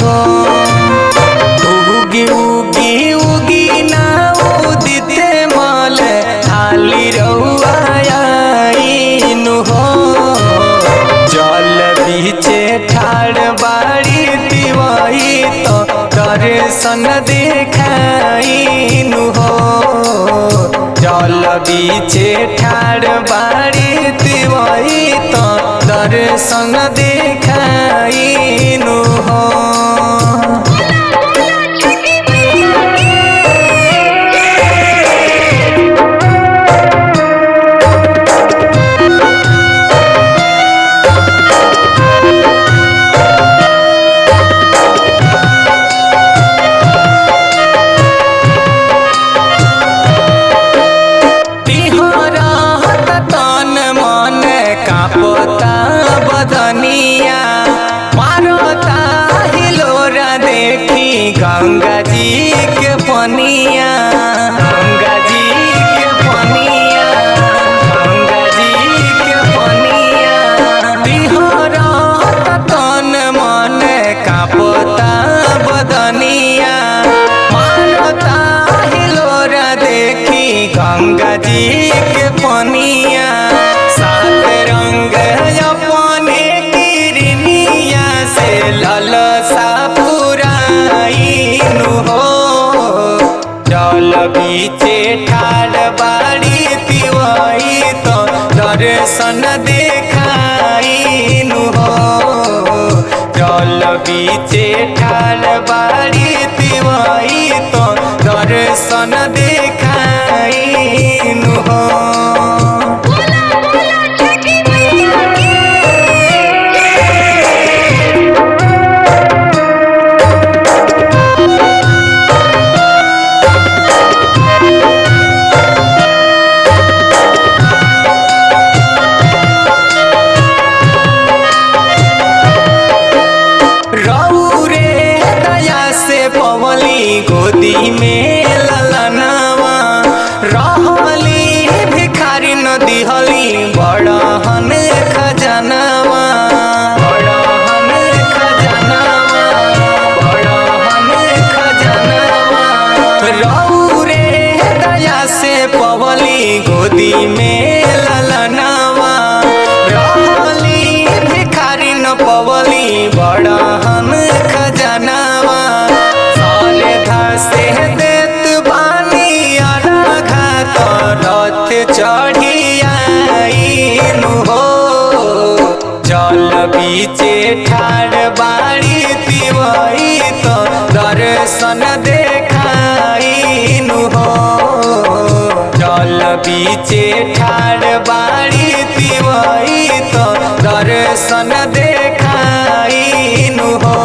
हो। उगी उगी उगी ना उदित मल हाली रउआ आइनु हो। जल बीचे ठाड़ बाड़ी दिवाई तो दर्शन देखाइनु हो। जल बीचे ठाड़ बाड़ी दिवाई तो दर्शन देखाइनु हो। कांपता बदनिया मारता हिलोरा देखी गंगा जी के पनिया। गंगा जी के पनिया, गंगा जी के पनिया। तिहरत तन मन कांपता बदनिया मारता हिलोरा देखी गंगा जी के पनिया। सात रंग अपने किरनिया से ललसा पुराइनु हो। जल बीचे ठाड़ बाड़ी तिवाई तो दर्शन देखाइनु हो। जल बीचे ठाड़ बाड़ी तिवाई तो दर्शन देखाइनु हो। गोदी में ललनावा रहली भिखारी न दिहली बड़हन खजनावा। बड़हन खजनावा, बड़हन खजनावा। रउरे दया से पवली गोदी में ललनावा रहली भिखारी न पवली बड़हन खजनावा। से देत बानी अनघा तो रथ चढ़ियाइनु हो। जल बीचे ठाड़ बाड़ी तिवाई तो दर्शन देखाइनु हो। जल बीचे ठाड़ बाड़ी तिवाई तो दर्शन देखाइनु हो।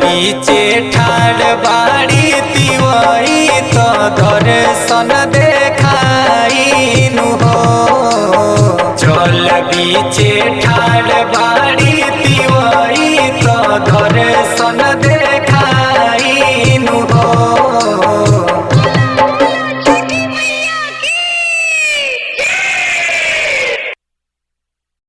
बीचे ठाड़ बाड़ी तिवाई तो दर्शन देखाइनु हो। जल बीचे ठाड़